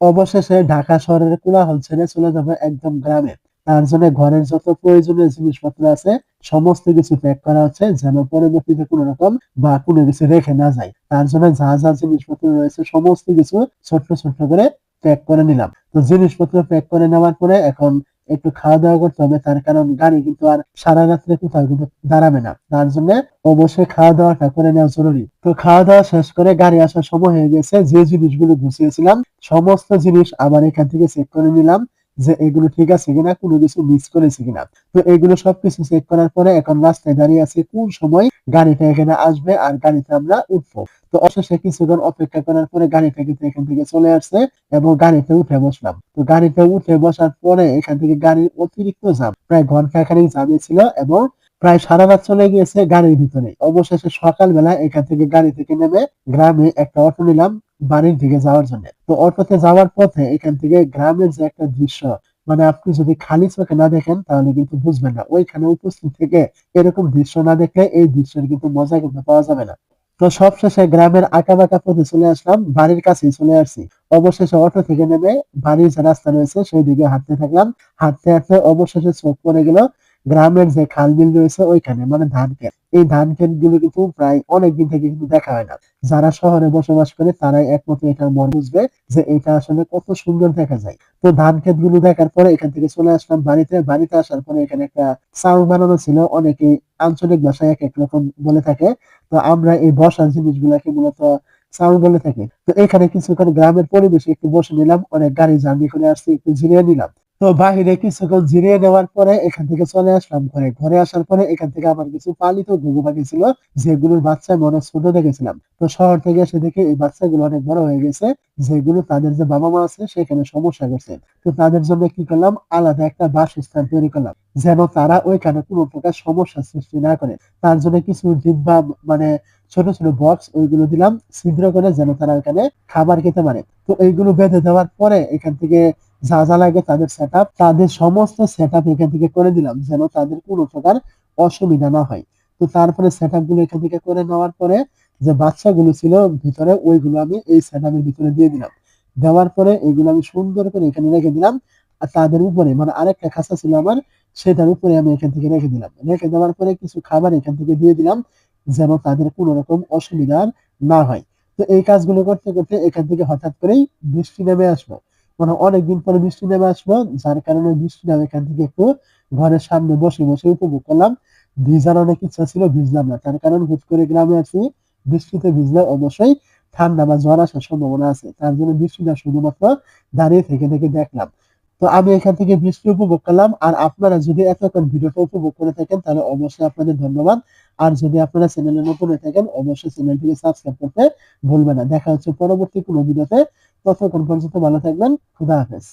অবশেষে ঢাকা শহরের কোলাহল ছেড়ে চলে যাব একদম গ্রামে। তার জন্য ঘরের যত প্রয়োজনীয় জিনিসপত্র আছে সমস্ত কিছু প্যাক করা হচ্ছে যেন পরবর্তীতে কোনো রকম বা কোনো কিছু রেখে না যায়। তার জন্য যা যা জিনিসপত্র রয়েছে সমস্ত কিছু ছোট্ট ছোট্ট করে প্যাক করে নিলাম। তো জিনিসপত্র প্যাক করে নেওয়ার পরে এখন একটু খাওয়া দাওয়া করতে হবে, তার কারণ গাড়ি কিন্তু আর সারা রাত্রে কোথাও কিন্তু দাঁড়াবে না। তার জন্য অবশ্যই খাওয়া দাওয়াটা করে নেওয়া জরুরি। তো খাওয়া দাওয়া শেষ করে গাড়ি আসার সময় হয়ে গেছে। যে জিনিসগুলো গুছিয়েছিলাম সমস্ত জিনিস আবার এখান থেকে চেক করে নিলাম যে এগুলো ঠিক আছে কিনা, কোনো কিছু মিস করেছি কিনা। তো এগুলো সবকিছু চেক করার পরে এখন রাস্তায় দাঁড়িয়ে আছি কোন সময় গাড়িটা এখানে আসবে আর গাড়িতে আমরা উঠবো। তো অবশেষে কিছুক্ষণ অপেক্ষা করার পরে গাড়িটা কিন্তু এখান থেকে চলে আসছে এবং গাড়িতে উঠে বসলাম। তো গাড়িতে উঠে বসার পরে এখান থেকে গাড়ির অতিরিক্ত জ্যাম, প্রায় ঘন্টা খানেক জ্যামে ছিল এবং প্রায় সারা রাত চলে গিয়েছে গাড়ির ভিতরে। অবশেষে সকালবেলা এখান থেকে গাড়ি থেকে নেমে গ্রামে একটা অটো নিলাম বাড়ির দিকে যাওয়ার জন্য। তো অটোতে যাওয়ার পথে এখান থেকে গ্রামের যে একটা দৃশ্য, মানে আপনি যদি খালি চোখে না দেখেন তাহলে কিন্তু বুঝবেন না। ওইখানে উপস্থিত থেকে এরকম দৃশ্য না দেখলে এই দৃশ্যের কিন্তু মজা কিন্তু পাওয়া যাবে না। তো সবশেষে গ্রামের আঁকাবাঁকা পথে চলে আসলাম, বাড়ির কাছেই চলে আসছি। অবশেষে অটো থেকে নেমে বাড়ির যে রাস্তা রয়েছে সেই দিকে হাঁটতে থাকলাম। হাঁটতে হাঁটতে অবশেষে চোখ পড়ে গেল গ্রামের যে খাল বিল রয়েছে ওইখানে, মানে ধান ক্ষেত। এই ধান ক্ষেত গুলো কিন্তু প্রায় অনেকদিন থেকে কিন্তু দেখা হয় না। যারা শহরে বসবাস করে তারাই একমাত্র এটার মর্ম বুঝবে যে এটা আসলে কত সুন্দর দেখা যায়। তো ধান ক্ষেত গুলো দেখার পরে এখান থেকে চলে আসলাম বাড়িতে। বাড়িতে আসার পরে এখানে একটা চাউল বানানো ছিল, অনেকে আঞ্চলিক ভাষায় এক এক রকম বলে থাকে। তো আমরা এই বসার জিনিসগুলাকে মূলত চাউল বলে থাকি। তো এখানে কিছুক্ষণ গ্রামের পরিবেশে একটু বসে নিলাম, অনেক গাড়ি জার্নি করে আসছি, একটু জিরিয়ে নিলাম। তো বাহিরে কিছুক্ষণ জিরিয়ে নেওয়ার পরে এখান থেকে চলে আসলাম ঘরে। ঘরে আসার পরে এখান থেকে আমার কিছু পালিত ঘুঘু পাখি ছিল যেগুলোর বাচ্চা মনে ছোট দেখেছিলাম। তো শহর থেকে এসে দেখে এই বাচ্চাগুলো অনেক বড় হয়ে গেছে, যেগুলো তাদের যে বাবা মা আছে সেখানে সমস্যা করছে। তো তাদের জন্য কি করলাম, আলাদা একটা বাসস্থান তৈরি করলাম যেন তারা ওইখানে কোনো প্রকার সমস্যা সৃষ্টি না করে। তার জন্য কিছু ডিব্বা, মানে ছোট ছোট বক্স ওইগুলো দিলাম ছিদ্র করে যেন তারা ওখানে খাবার খেতে পারে। তো এইগুলো বেঁধে দেওয়ার পরে এখান থেকে যা যা লাগে তাদের সেট আপ, তাদের সমস্ত সেট আপ এখান থেকে করে দিলাম যেন তাদের কোনো প্রকার অসুবিধা না হয়। তো তারপরে সেট আপ গুলো এখান থেকে করে নেওয়ার পরে যে বাচ্চাগুলো ছিল ভিতরে ওইগুলো আমি এই সেট আপের ভিতরে দিয়ে দিলাম। দেওয়ার পরে এগুলো আমি সুন্দর করে এখানে রেখে দিলাম। আর তাদের উপরে মানে আরেকটা খাঁচা ছিল আমার, সেটার উপরে আমি এখান থেকে রেখে দিলাম। রেখে দেওয়ার পরে কিছু খাবার এখান থেকে দিয়ে দিলাম যেন তাদের কোনো রকম অসুবিধা না হয়। তো এই কাজগুলো করতে করতে এখান থেকে হঠাৎ করেই বৃষ্টি নেমে আসলো। মানে অনেকদিন পরে বৃষ্টি নেমে আসলো, যার কারণে বৃষ্টি নামে এখান থেকে একটু ঘরের সামনে বসে বসে উপভোগ করলাম। ভিজার অনেক ইচ্ছা ছিল, ভিজলাম না, তার কারণ হুট করে গ্রামে আছি, বৃষ্টিতে ভিজলে অবশ্যই ঠান্ডা বা জ্বর আসার সম্ভাবনা আছে। তার জন্য বৃষ্টিটা শুধুমাত্র দাঁড়িয়ে থেকে থেকে দেখলাম। তো আমি এখান থেকে বৃষ্টি উপভোগ করলাম। আর আপনারা যদি এতক্ষণ ভিডিওটা উপভোগ করে থাকেন তাহলে অবশ্যই আপনাদের ধন্যবাদ। আর যদি আপনারা চ্যানেলে নতুন হয়ে থাকেন অবশ্যই চ্যানেলটিকে সাবস্ক্রাইব করতে ভুলবেন না। দেখা হচ্ছে পরবর্তী কোনো ভিডিওতে। ততক্ষণ পর্যন্ত ভালো থাকবেন। খুদা হাফেজ।